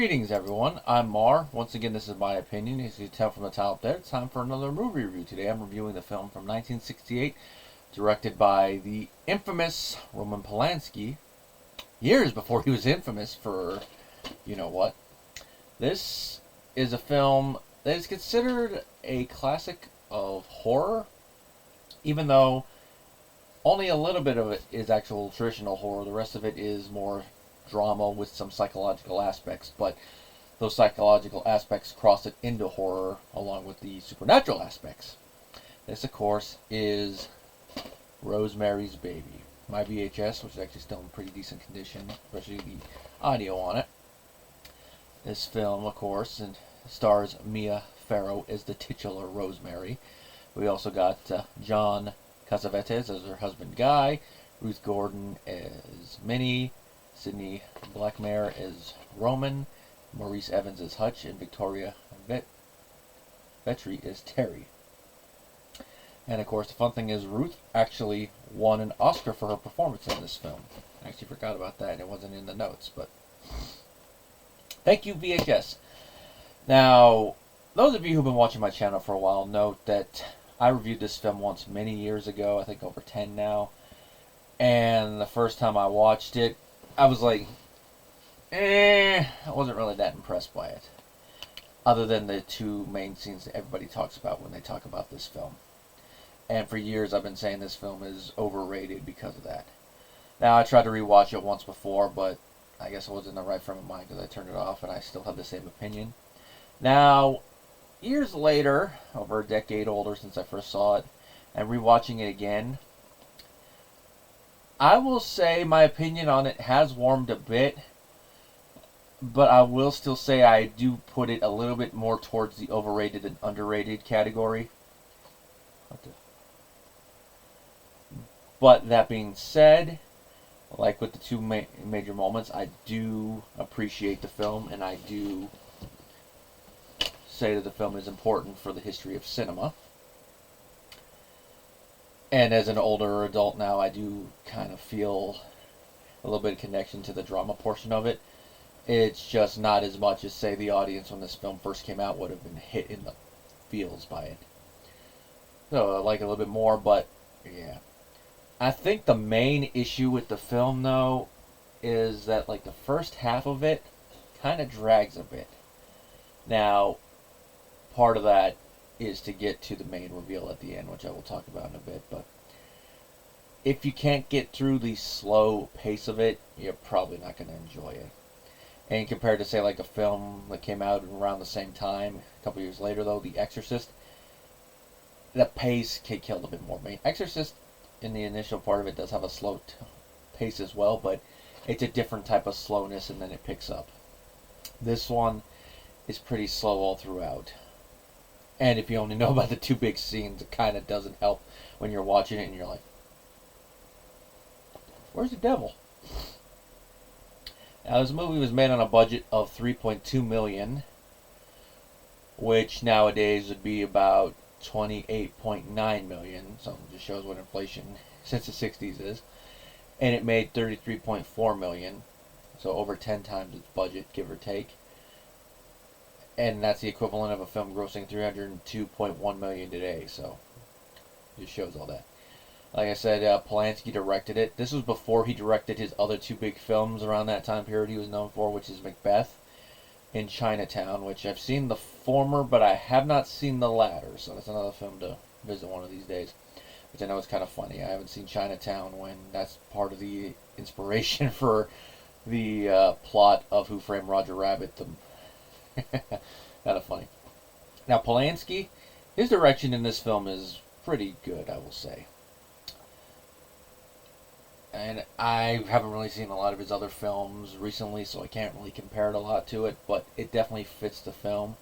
Greetings, everyone. I'm Mar. Once again, this is my opinion. As you can tell from the title up there, it's time for another movie review. Today I'm reviewing the film from 1968, directed by the infamous Roman Polanski, years before he was infamous for you know what. This is a film that is considered a classic of horror, even though only a little bit of it is actual traditional horror. The rest of it is more drama with some psychological aspects, but those psychological aspects cross it into horror along with the supernatural aspects. This, of course, is Rosemary's Baby, my VHS, which is actually still in pretty decent condition, especially the audio on it. This film, of course, and stars Mia Farrow as the titular Rosemary. We also got John Cassavetes as her husband Guy, Ruth Gordon as Minnie, Sidney Blackmer as Roman, Maurice Evans as Hutch, and Victoria Vetri as Terry. And of course, the fun thing is Ruth actually won an Oscar for her performance in this film. I actually forgot about that, and it wasn't in the notes, but thank you, VHS. Now, those of you who've been watching my channel for a while note that I reviewed this film once many years ago, I think over 10 now, and the first time I watched it, I was like, I wasn't really that impressed by it. Other than the two main scenes that everybody talks about when they talk about this film. And for years I've been saying this film is overrated because of that. Now, I tried to rewatch it once before, but I guess I was in the right frame of mind because I turned it off and I still have the same opinion. Now, years later, over a decade older since I first saw it, and rewatching it again, I will say my opinion on it has warmed a bit, but I will still say I do put it a little bit more towards the overrated and underrated category. But that being said, like with the two major moments, I do appreciate the film, and I do say that the film is important for the history of cinema. And as an older adult now, I do kind of feel a little bit of connection to the drama portion of it. It's just not as much as, say, the audience when this film first came out would have been hit in the feels by it. So I like it a little bit more, but yeah. I think the main issue with the film, though, is that like the first half of it kind of drags a bit. Now, part of that is to get to the main reveal at the end, which I will talk about in a bit, but if you can't get through the slow pace of it, you're probably not going to enjoy it. And compared to, say, like a film that came out around the same time, a couple years later, though, The Exorcist, the pace killed a bit more. I mean, Exorcist, in the initial part of it, does have a slow pace as well, but it's a different type of slowness, and then it picks up. This one is pretty slow all throughout. And if you only know about the two big scenes, it kind of doesn't help when you're watching it and you're like, where's the devil? Now, this movie was made on a budget of $3.2 million, which nowadays would be about $28.9 million. So it just shows what inflation since the 60s is. And it made $33.4 million, so over 10 times its budget, give or take. And that's the equivalent of a film grossing $302.1 million today, so it just shows all that. Like I said, Polanski directed it. This was before he directed his other two big films around that time period he was known for, which is Macbeth and Chinatown, which I've seen the former, but I have not seen the latter, so that's another film to visit one of these days, which I know is kind of funny. I haven't seen Chinatown when that's part of the inspiration for the plot of Who Framed Roger Rabbit, kind of funny. Now, Polanski, his direction in this film is pretty good, I will say. And I haven't really seen a lot of his other films recently, so I can't really compare it a lot to it, but it definitely fits the film.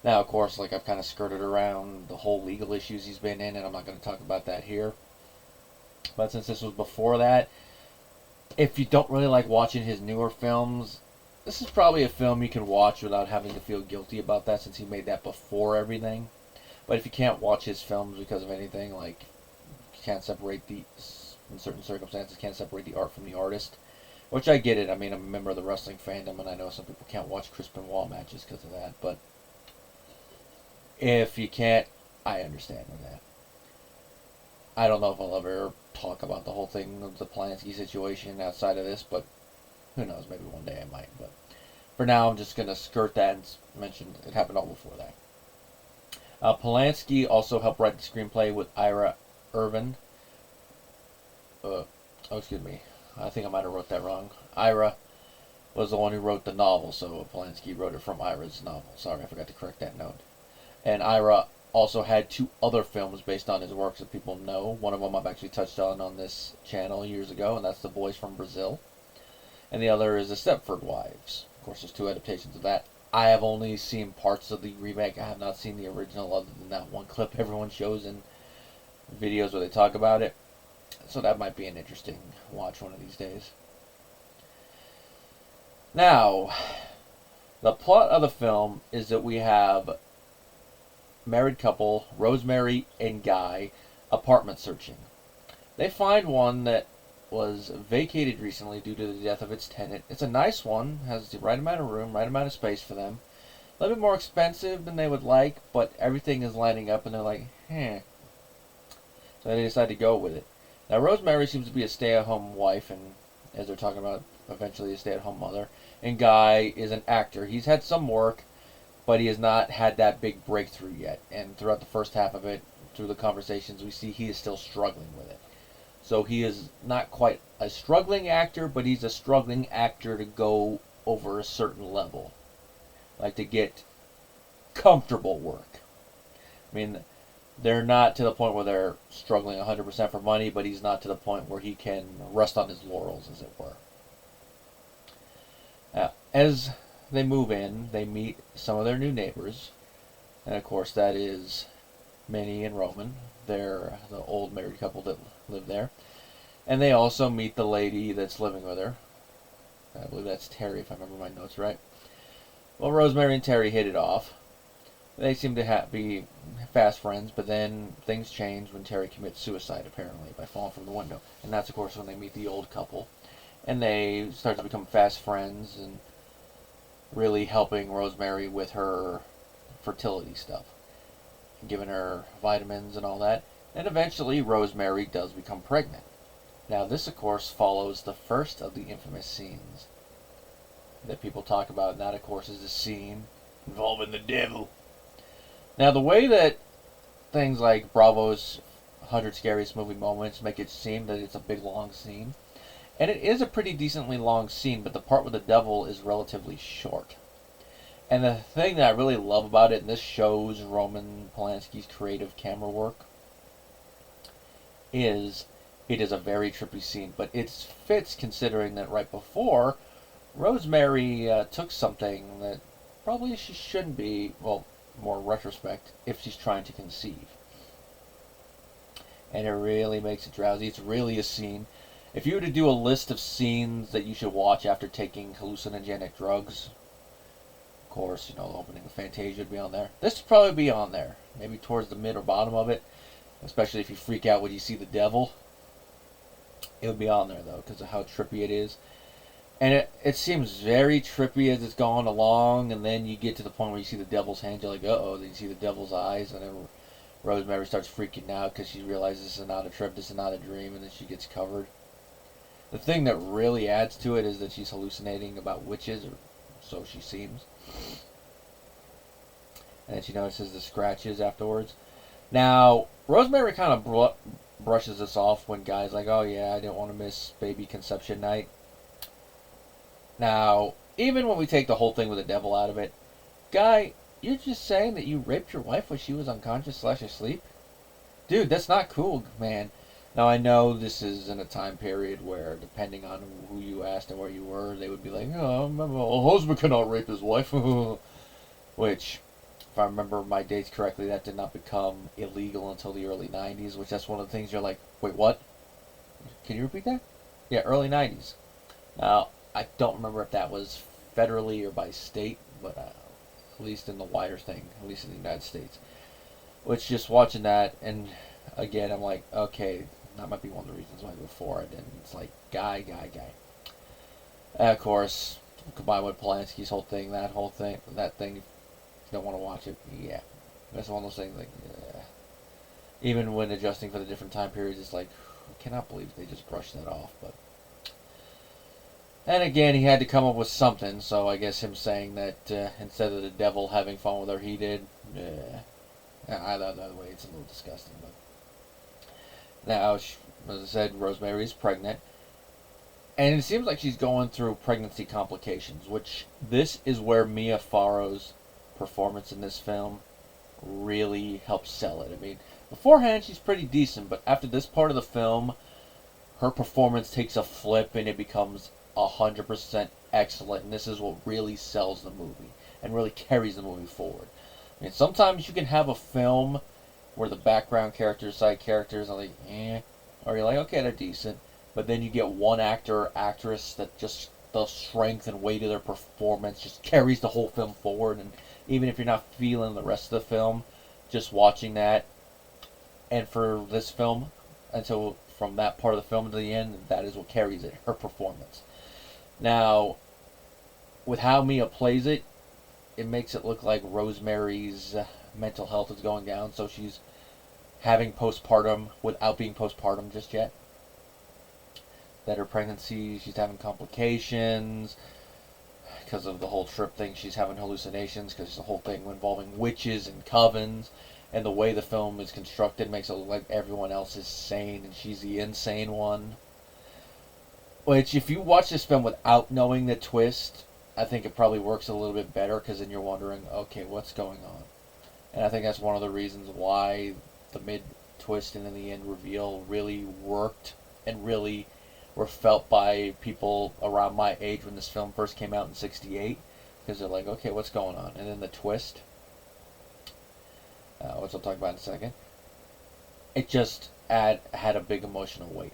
Now, of course, like I've kind of skirted around the whole legal issues he's been in, and I'm not going to talk about that here. But since this was before that, if you don't really like watching his newer films, this is probably a film you can watch without having to feel guilty about that, since he made that before everything. But if you can't watch his films because of anything, like you can't separate in certain circumstances, can't separate the art from the artist, Which I get it. I mean, I'm a member of the wrestling fandom, and I know some people can't watch Chris Benoit matches because of that. But if you can't, I understand with that. I don't know if I'll ever talk about the whole thing of the Polanski situation outside of this, but who knows? Maybe one day I might. But for now, I'm just going to skirt that and mention it happened all before that. Polanski also helped write the screenplay with Ira Levin. Excuse me. I think I might have wrote that wrong. Ira was the one who wrote the novel, so Polanski wrote it from Ira's novel. Sorry, I forgot to correct that note. And Ira also had 2 other films based on his works that people know. One of them I've actually touched on this channel years ago, and that's The Boys from Brazil. And the other is The Stepford Wives. Of course, there's 2 adaptations of that. I have only seen parts of the remake. I have not seen the original other than that one clip everyone shows in videos where they talk about it. So that might be an interesting watch one of these days. Now, the plot of the film is that we have married couple, Rosemary and Guy, apartment searching. They find one that was vacated recently due to the death of its tenant. It's a nice one, has the right amount of room, right amount of space for them. A little bit more expensive than they would like, but everything is lining up and they're like, So they decide to go with it. Now, Rosemary seems to be a stay-at-home wife, and as they're talking about, eventually a stay-at-home mother. And Guy is an actor. He's had some work, but he has not had that big breakthrough yet. And throughout the first half of it, through the conversations, we see he is still struggling with it. So he is not quite a struggling actor, but he's a struggling actor to go over a certain level. Like to get comfortable work. I mean, they're not to the point where they're struggling 100% for money, but he's not to the point where he can rest on his laurels, as it were. Now, as they move in, they meet some of their new neighbors. And of course, that is Minnie and Roman. They're the old married couple that live there. And they also meet the lady that's living with her. I believe that's Terry, if I remember my notes right. Well, Rosemary and Terry hit it off. They seem to be fast friends, but then things change when Terry commits suicide, apparently, by falling from the window. And that's, of course, when they meet the old couple. And they start to become fast friends and really helping Rosemary with her fertility stuff. Giving her vitamins and all that. And eventually, Rosemary does become pregnant. Now, this, of course, follows the first of the infamous scenes that people talk about. And that, of course, is the scene involving the devil. Now, the way that things like Bravo's 100 Scariest Movie Moments make it seem that it's a big, long scene. And it is a pretty decently long scene, but the part with the devil is relatively short. And the thing that I really love about it, and this shows Roman Polanski's creative camera work, is it is a very trippy scene. But it fits considering that right before, Rosemary took something that probably she shouldn't be, well, more retrospect, if she's trying to conceive. And it really makes it drowsy. It's really a scene. If you were to do a list of scenes that you should watch after taking hallucinogenic drugs, of course, the opening of Fantasia would be on there. This would probably be on there. Maybe towards the mid or bottom of it. Especially if you freak out when you see the devil. It would be on there, though, because of how trippy it is. And it seems very trippy as it's going along, and then you get to the point where you see the devil's hand, you're like, uh-oh, then you see the devil's eyes, and then Rosemary starts freaking out because she realizes this is not a trip, this is not a dream, and then she gets covered. The thing that really adds to it is that she's hallucinating about witches, or so she seems. And then she notices the scratches afterwards. Now, Rosemary kind of brushes this off when Guy's like, oh yeah, I didn't want to miss baby conception night. Now, even when we take the whole thing with the devil out of it, Guy, you're just saying that you raped your wife when she was unconscious / asleep? Dude, that's not cool, man. Now, I know this is in a time period where, depending on who you asked and where you were, they would be like, oh, a husband cannot rape his wife. Which, if I remember my dates correctly, that did not become illegal until the early 90s, which that's one of the things you're like, wait, what? Can you repeat that? Yeah, early 90s. Now, I don't remember if that was federally or by state, but at least in the wider thing, at least in the United States. Which, just watching that, and again, I'm like, okay, that might be one of the reasons why before I didn't. It's like, guy. And of course, combined with Polanski's whole thing, that thing, if you don't want to watch it, yeah. That's one of those things, like, yeah. Even when adjusting for the different time periods, it's like, I cannot believe they just brushed that off, but... And again, he had to come up with something, so I guess him saying that instead of the devil having fun with her, he did, I thought that way it's a little disgusting, but... Now, as I said, Rosemary is pregnant. And it seems like she's going through pregnancy complications, which this is where Mia Farrow's performance in this film really helps sell it. I mean, beforehand she's pretty decent, but after this part of the film, her performance takes a flip and it becomes 100% excellent. And this is what really sells the movie and really carries the movie forward. I mean, sometimes you can have a film where the background characters, side characters are like, or you're like, okay, they're decent. But then you get one actor or actress that just the strength and weight of their performance just carries the whole film forward. And even if you're not feeling the rest of the film, just watching that. And for this film, until from that part of the film to the end, that is what carries it, her performance. Now, with how Mia plays it, it makes it look like Rosemary's mental health is going down. So she's having postpartum without being postpartum just yet. That her pregnancy, she's having complications because of the whole trip thing. She's having hallucinations because the whole thing involving witches and covens, and the way the film is constructed makes it look like everyone else is sane and she's the insane one. Which, if you watch this film without knowing the twist, I think it probably works a little bit better, because then you're wondering, okay, what's going on? And I think that's one of the reasons why the mid-twist and in the end reveal really worked and really were felt by people around my age when this film first came out in '68, because they're like, okay, what's going on? And then the twist, which I'll talk about in a second, it just had a big emotional weight.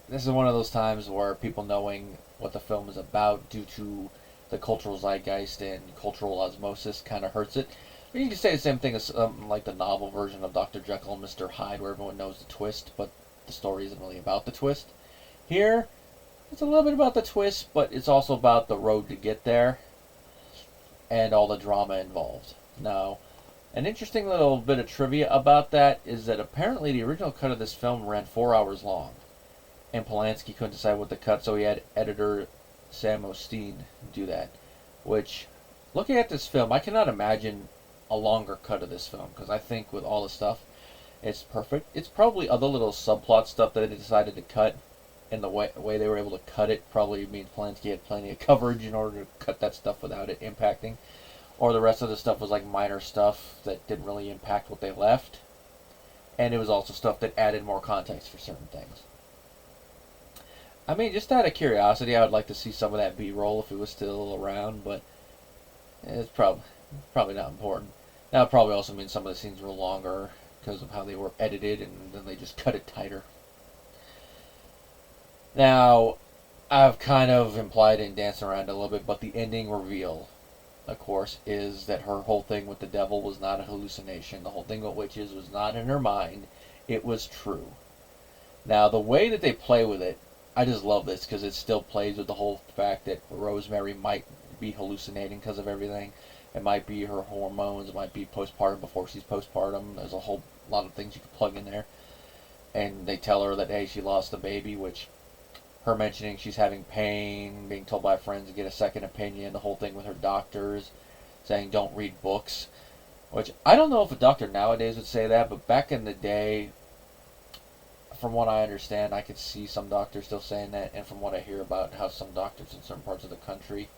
This is one of those times where people knowing what the film is about due to the cultural zeitgeist and cultural osmosis kind of hurts it. I mean, you can say the same thing as like the novel version of Dr. Jekyll and Mr. Hyde, where everyone knows the twist, but the story isn't really about the twist. Here, it's a little bit about the twist, but it's also about the road to get there and all the drama involved. Now, an interesting little bit of trivia about that is that apparently the original cut of this film ran 4 hours long, and Polanski couldn't decide what to cut, so he had editor Sam Osteen do that. Which, looking at this film, I cannot imagine a longer cut of this film, because I think with all the stuff, it's perfect. It's probably other little subplot stuff that they decided to cut, and the way they were able to cut it probably means Polanski had plenty of coverage in order to cut that stuff without it impacting. Or the rest of the stuff was like minor stuff that didn't really impact what they left. And it was also stuff that added more context for certain things. I mean, just out of curiosity, I would like to see some of that B-roll if it was still around, but it's probably not important. That would probably also mean some of the scenes were longer because of how they were edited, and then they just cut it tighter. Now, I've kind of implied and danced around a little bit, but the ending reveal, of course, is that her whole thing with the devil was not a hallucination. The whole thing with witches was not in her mind. It was true. Now, the way that they play with it, I just love this because it still plays with the whole fact that Rosemary might be hallucinating because of everything. It might be her hormones. It might be postpartum before she's postpartum. There's a whole lot of things you can plug in there. And they tell her that, hey, she lost the baby, which her mentioning she's having pain, being told by friends to get a second opinion, the whole thing with her doctors saying don't read books, which I don't know if a doctor nowadays would say that, but back in the day, from what I understand, I could see some doctors still saying that, and from what I hear about how some doctors in certain parts of the country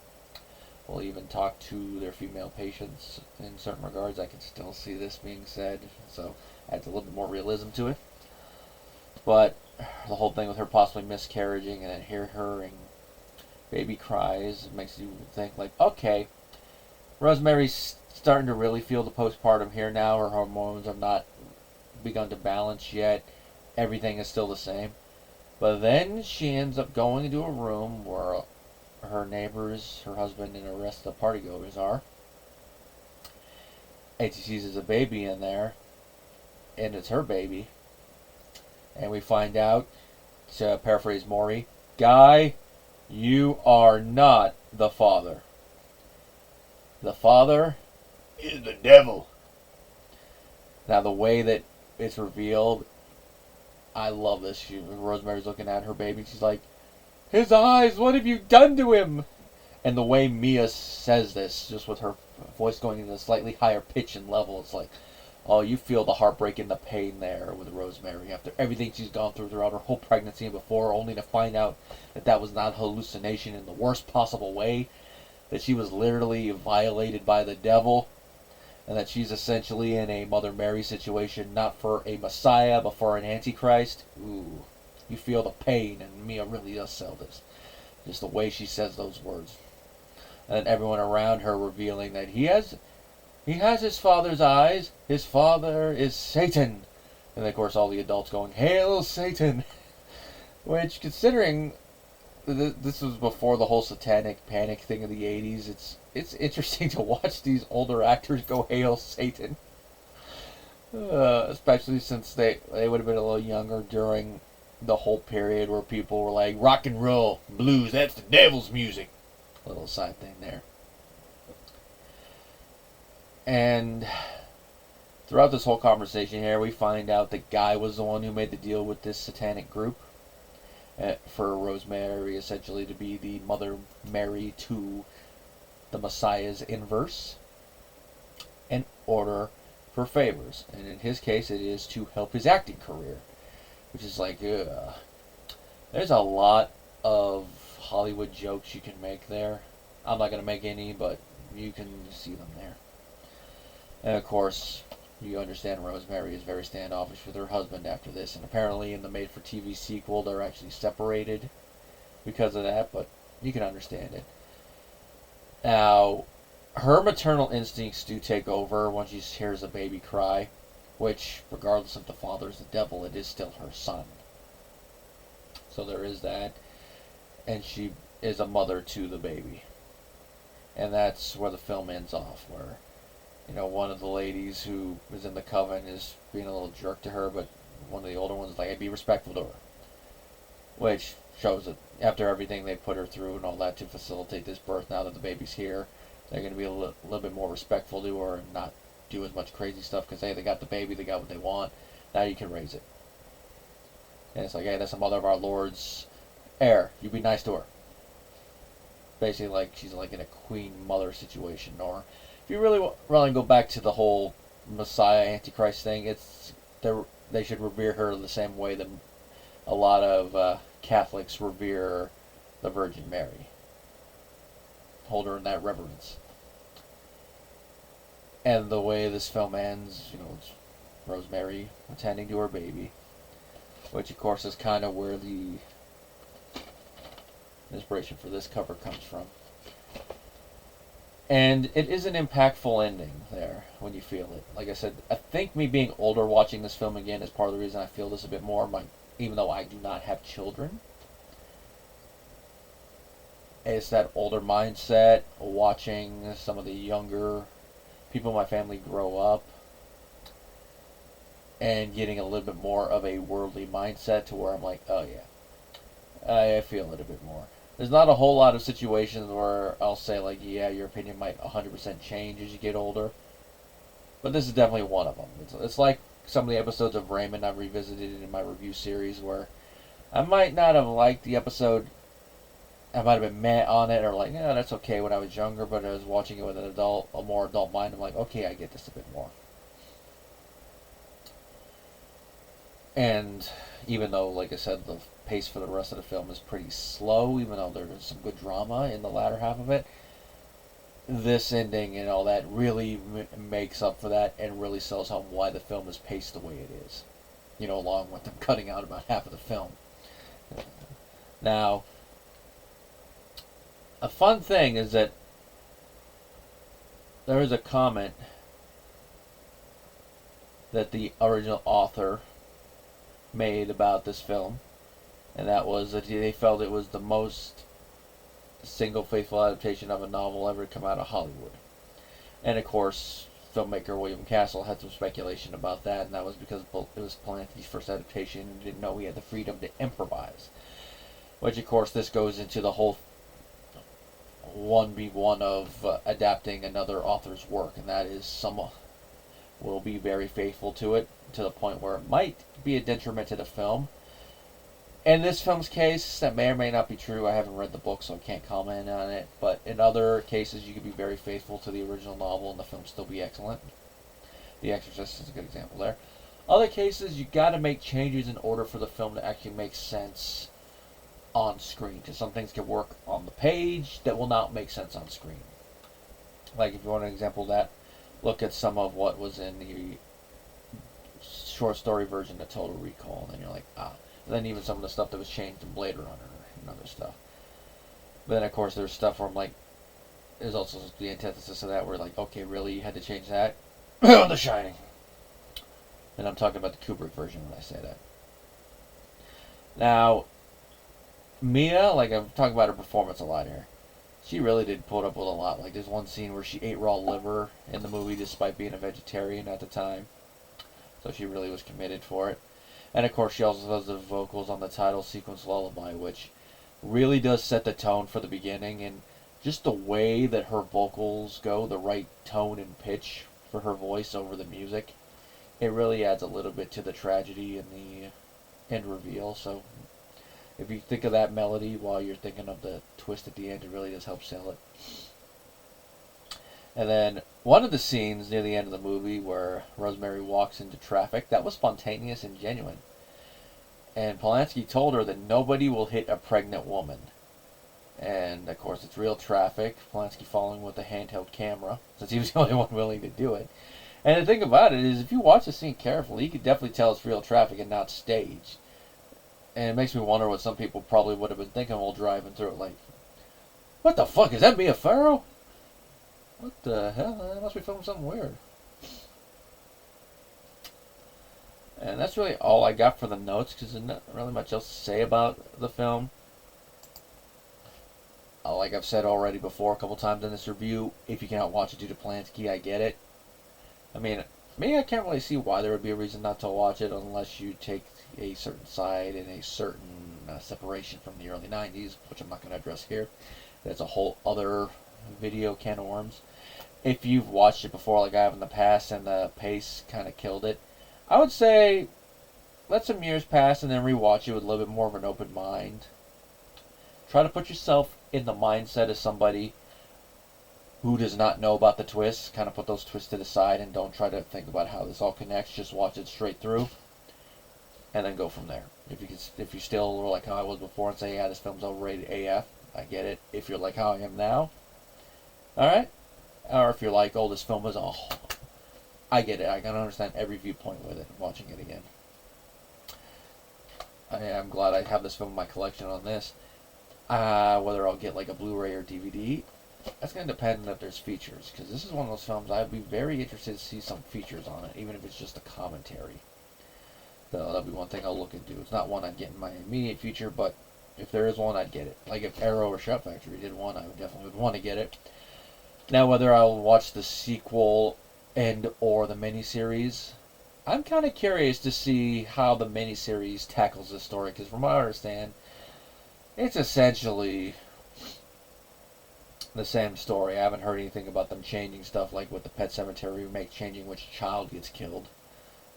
will even talk to their female patients in certain regards, I can still see this being said, so adds a little bit more realism to it. But the whole thing with her possibly miscarriaging and then hearing baby cries, it makes you think like, okay, Rosemary's starting to really feel the postpartum here now. Her hormones have not begun to balance yet. Everything is still the same. But then she ends up going into a room where her neighbors, her husband, and the rest of the partygoers are. And she sees there's a baby in there, and it's her baby. And we find out, to paraphrase Maury, Guy, You are not the father. The father is the devil. Now, the way that it's revealed, I love this. Rosemary's looking at her baby. She's like, his eyes, what have you done to him? And the way Mia says this, just with her voice going in a slightly higher pitch and level, it's like, oh, you feel the heartbreak and the pain there with Rosemary after everything she's gone through throughout her whole pregnancy and before, only to find out that that was not hallucination in the worst possible way, that she was literally violated by the devil, and that she's essentially in a Mother Mary situation, not for a Messiah, but for an Antichrist. Ooh, you feel the pain, and Mia really does sell this. Just the way she says those words. And everyone around her revealing that he has his father's eyes. His father is Satan. And of course all the adults going, Hail Satan! Which, considering this was before the whole satanic panic thing of the 80s, it's interesting to watch these older actors go, Hail Satan. Especially since they would have been a little younger during the whole period where people were like, rock and roll, blues, that's the devil's music. Little side thing there. And throughout this whole conversation here, we find out the guy was the one who made the deal with this satanic group for Rosemary essentially to be the Mother Mary to the Messiah's inverse in order for favors. And in his case, it is to help his acting career, which is like, there's a lot of Hollywood jokes you can make there. I'm not going to make any, but you can see them there. And of course, you understand Rosemary is very standoffish with her husband after this, and apparently in the made-for-TV sequel they're actually separated because of that, but you can understand it. Now, her maternal instincts do take over when she hears a baby cry, which, regardless if the father is the devil, it is still her son. So there is that. And she is a mother to the baby. And that's where the film ends off, where, one of the ladies who is in the coven is being a little jerk to her, but one of the older ones is like, hey, be respectful to her. Which shows that after everything they put her through and all that to facilitate this birth, now that the baby's here, they're going to be a little bit more respectful to her and not do as much crazy stuff, because, hey, they got the baby, they got what they want, now you can raise it. And it's like, hey, that's the mother of our Lord's heir, you be nice to her. Basically, like she's like in a queen mother situation. Or if you really want to go back to the whole Messiah Antichrist thing, they should revere her the same way that a lot of Catholics revere the Virgin Mary. Hold her in that reverence. And the way this film ends, it's Rosemary attending to her baby, which of course is kind of where the inspiration for this cover comes from. And it is an impactful ending there when you feel it. Like I said, I think me being older watching this film again is part of the reason I feel this a bit more, even though I do not have children. It's that older mindset, watching some of the younger people in my family grow up and getting a little bit more of a worldly mindset to where I'm like, oh yeah, I feel it a bit more. There's not a whole lot of situations where I'll say, like, yeah, your opinion might 100% change as you get older. But this is definitely one of them. It's like some of the episodes of Raymond I've revisited in my review series where I might not have liked the episode. I might have been meh on it, or like, yeah, that's okay when I was younger, but I was watching it with a more adult mind. I'm like, okay, I get this a bit more. And even though, like I said, the pace for the rest of the film is pretty slow, even though there's some good drama in the latter half of it, this ending and all that really makes up for that and really sells home why the film is paced the way it is. Along with them cutting out about half of the film. Now, a fun thing is that there is a comment that the original author made about this film, and that was that they felt it was the most single faithful adaptation of a novel ever come out of Hollywood. And of course, filmmaker William Castle had some speculation about that, and that was because it was Polanski's first adaptation and didn't know he had the freedom to improvise. which of course this goes into the whole 1v1 of adapting another author's work, and that is some will be very faithful to it, to the point where it might be a detriment to the film. In this film's case, that may or may not be true. I haven't read the book, so I can't comment on it. But in other cases, you could be very faithful to the original novel and the film still be excellent. The Exorcist is a good example there. Other cases, you got to make changes in order for the film to actually make sense on screen. Because some things can work on the page that will not make sense on screen. Like, if you want an example of that, look at some of what was in the short story version of Total Recall, and then you're like, ah. And then even some of the stuff that was changed in Blade Runner and other stuff. But then, of course, there's stuff where I'm like, there's also the antithesis of that, where like, okay, really, you had to change that? The Shining. And I'm talking about the Kubrick version when I say that. Now, Mia, like, I'm talking about her performance a lot here. She really did put up with a lot. Like, there's one scene where she ate raw liver in the movie despite being a vegetarian at the time. So she really was committed for it. And, of course, she also does the vocals on the title sequence Lullaby, which really does set the tone for the beginning. And just the way that her vocals go, the right tone and pitch for her voice over the music, it really adds a little bit to the tragedy and the end reveal. So if you think of that melody while you're thinking of the twist at the end, it really does help sell it. And then one of the scenes near the end of the movie where Rosemary walks into traffic, that was spontaneous and genuine. And Polanski told her that nobody will hit a pregnant woman. And, of course, it's real traffic. Polanski following with a handheld camera, since he was the only one willing to do it. And the thing about it is, if you watch the scene carefully, you can definitely tell it's real traffic and not staged. And it makes me wonder what some people probably would have been thinking while driving through it. Like, what the fuck? Is that Mia Farrow? What the hell? That must be filming something weird. And that's really all I got for the notes, because there's not really much else to say about the film. Like I've said already before a couple times in this review, if you cannot watch it due to Polanski, I get it. I mean, maybe I can't really see why there would be a reason not to watch it unless you take a certain side and a certain separation from the early 90s, which I'm not going to address here. That's a whole other video can of worms. If you've watched it before like I have in the past and the pace kind of killed it, I would say let some years pass and then rewatch it with a little bit more of an open mind. Try to put yourself in the mindset of somebody who does not know about the twists. Kind of put those twists to the side and don't try to think about how this all connects. Just watch it straight through and then go from there. If you still were like how I was before and say, yeah, this film's overrated AF, I get it. If you're like how I am now, alright? Or if you're like, oh, this film is I get it. I can understand every viewpoint with it, watching it again. I'm glad I have this film in my collection on this. Whether I'll get like a Blu-ray or DVD, that's going to depend if there's features. Because this is one of those films I'd be very interested to see some features on it, even if it's just a commentary. So that'll be one thing I'll look into. It's not one I'd get in my immediate future, but if there is one, I'd get it. Like if Arrow or Shout Factory did one, I would definitely want to get it. Now, whether I'll watch the sequel and or the miniseries, I'm kind of curious to see how the miniseries tackles this story. Because from what I understand, it's essentially the same story. I haven't heard anything about them changing stuff like with the Pet Sematary remake, changing which child gets killed.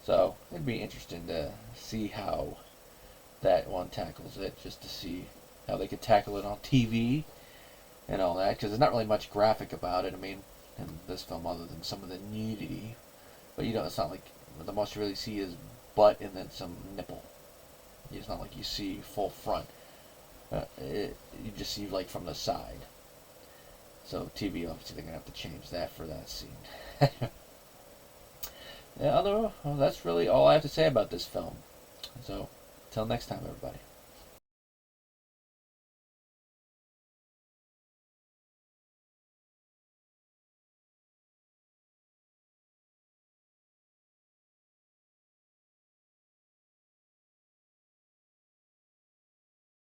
So it'd be interesting to see how that one tackles it, just to see how they could tackle it on TV and all that, because there's not really much graphic about it. I mean, in this film, other than some of the nudity, but it's not like the most you really see is butt and then some nipple. It's not like you see full front. You just see like from the side. So TV, obviously, they're gonna have to change that for that scene. Yeah, well, that's really all I have to say about this film. So, until next time, everybody.